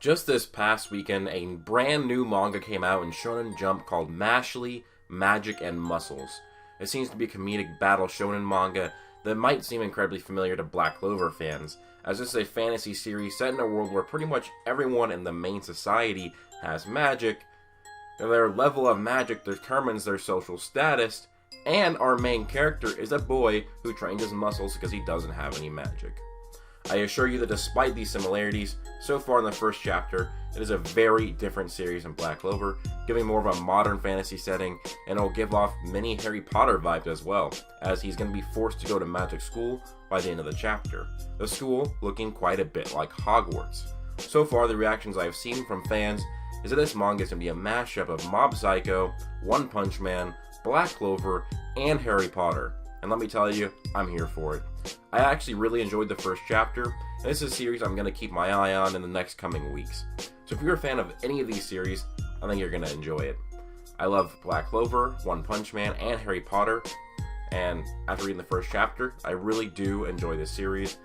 Just this past weekend, a brand new manga came out in Shonen Jump called Mashle, Magic and Muscles. It seems to be a comedic battle shonen manga that might seem incredibly familiar to Black Clover fans, as this is a fantasy series set in a world where pretty much everyone in the main society has magic. Their level of magic determines their social status, and our main character is a boy who trains his muscles because he doesn't have any magic. I assure you that despite these similarities, so far in the first chapter, it is a very different series than Black Clover, giving more of a modern fantasy setting, and it'll give off many Harry Potter vibes as well, as he's going to be forced to go to magic school by the end of the chapter. The school looking quite a bit like Hogwarts. So far, the reactions I have seen from fans is that this manga is going to be a mashup of Mob Psycho, One Punch Man, Black Clover, and Harry Potter. And let me tell you, I'm here for it. I actually really enjoyed the first chapter, and this is a series I'm going to keep my eye on in the next coming weeks. So if you're a fan of any of these series, I think you're going to enjoy it. I love Black Clover, One Punch Man, and Harry Potter, and after reading the first chapter, I really do enjoy this series.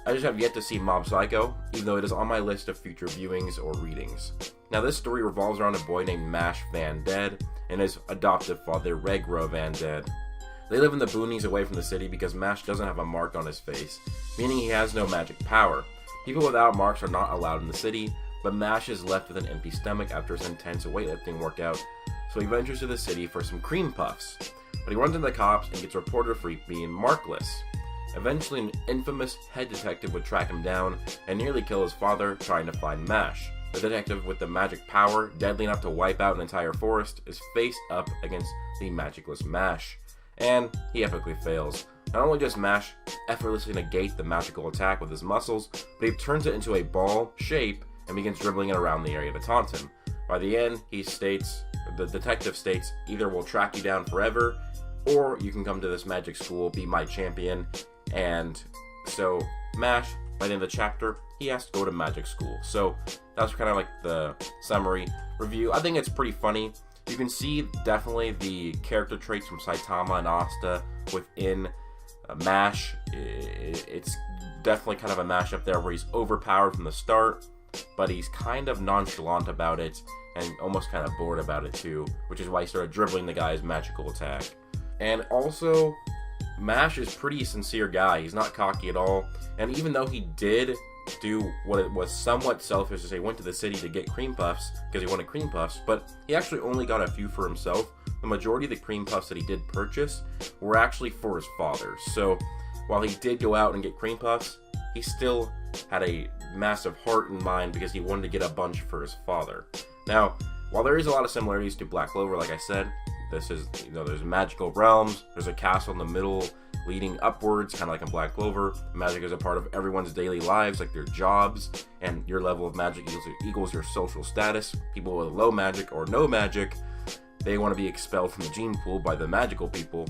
I just have yet to see Mob Psycho, even though it is on my list of future viewings or readings. Now this story revolves around a boy named Mash Van Dead and his adoptive father Regro Van Dead. They live in the boonies away from the city because Mash doesn't have a mark on his face, meaning he has no magic power. People without marks are not allowed in the city, but Mash is left with an empty stomach after his intense weightlifting workout, so he ventures to the city for some cream puffs. But he runs into the cops and gets reported for being markless. Eventually, an infamous head detective would track him down and nearly kill his father trying to find Mash. The detective with the magic power, deadly enough to wipe out an entire forest, is faced up against the magicless Mash. And he epically fails. Not only does Mash effortlessly negate the magical attack with his muscles, but he turns it into a ball shape and begins dribbling it around the area to taunt him. By the end, the detective states, either we'll track you down forever, or you can come to this magic school, be my champion. And so Mash, by the end of the chapter, he has to go to magic school. So that's kind of like the summary review. I think it's pretty funny. You can see definitely the character traits from Saitama and Asta within Mash. It's definitely kind of a mashup there where he's overpowered from the start, but he's kind of nonchalant about it and almost kind of bored about it too, which is why he started dribbling the guy's magical attack. And also, Mash is a pretty sincere guy. He's not cocky at all, and even though he did do what it was somewhat selfish to say, went to the city to get cream puffs because he wanted cream puffs, but he actually only got a few for himself. The majority of the cream puffs that he did purchase were actually for his father. So while he did go out and get cream puffs, he still had a massive heart and mind because he wanted to get a bunch for his father. Now, while there is a lot of similarities to Black Clover, like I said, this is, there's magical realms, there's a castle in the middle leading upwards, kind of like in Black Clover. Magic is a part of everyone's daily lives, like their jobs, and your level of magic equals your social status. People with low magic or no magic, they want to be expelled from the gene pool by the magical people,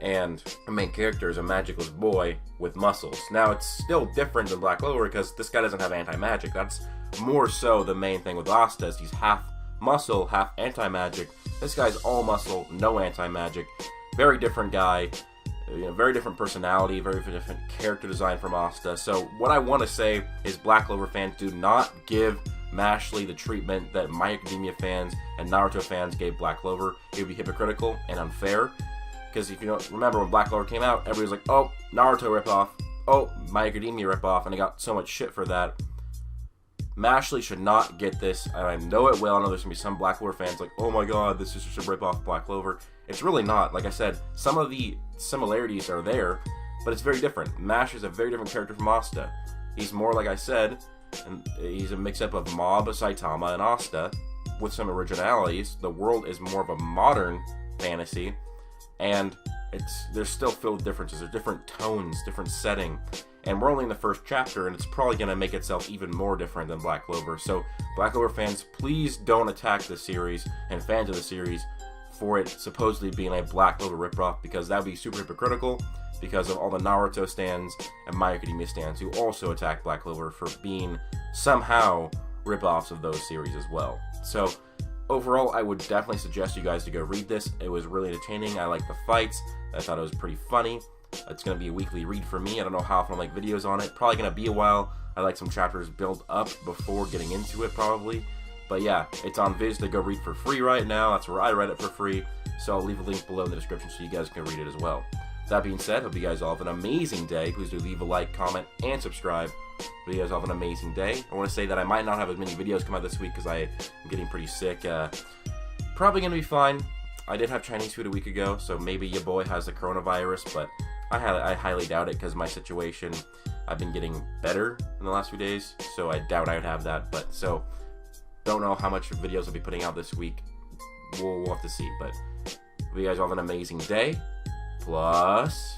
and the main character is a magicless boy with muscles. Now, it's still different than Black Clover because this guy doesn't have anti-magic. That's more so the main thing with Asta, is he's half muscle, half anti-magic. This guy's all muscle, no anti-magic. Very different guy. Very different personality, very different character design from Asta. So what I want to say is Black Clover fans, do not give Mashle the treatment that My Academia fans and Naruto fans gave Black Clover. It would be hypocritical and unfair. Because if you don't remember, when Black Clover came out, everybody was like, oh, Naruto ripoff. Oh, My Academia ripoff. And I got so much shit for that. Mashle should not get this, and I know it will. I know there's going to be some Black Clover fans like, oh my god, this is just a rip-off Black Clover. It's really not. Like I said, some of the similarities are there, but it's very different. Mash is a very different character from Asta. He's more, like I said, and he's a mix-up of Mob, Saitama, and Asta, with some originalities. The world is more of a modern fantasy, and there's still filled with differences. There's different tones, different setting. And we're only in the first chapter, and it's probably going to make itself even more different than Black Clover. So, Black Clover fans, please don't attack the series and fans of the series for it supposedly being a Black Clover ripoff, because that would be super hypocritical because of all the Naruto stans and My Academia stans who also attack Black Clover for being somehow ripoffs of those series as well. So, overall, I would definitely suggest you guys to go read this. It was really entertaining. I liked the fights. I thought it was pretty funny. It's going to be a weekly read for me. I don't know how often I'll make videos on it. Probably going to be a while. I like some chapters built up before getting into it, probably. But yeah, it's on Viz to go read for free right now. That's where I read it for free. So I'll leave a link below in the description so you guys can read it as well. That being said, hope you guys all have an amazing day. Please do leave a like, comment, and subscribe. Hope you guys all have an amazing day. I want to say that I might not have as many videos come out this week because I am getting pretty sick. Probably going to be fine. I did have Chinese food a week ago, so maybe your boy has the coronavirus, but I highly doubt it because my situation, I've been getting better in the last few days, so I doubt I would have that. But so, don't know how much videos I'll be putting out this week. We'll have to see, but hope you guys all have an amazing day. Plus...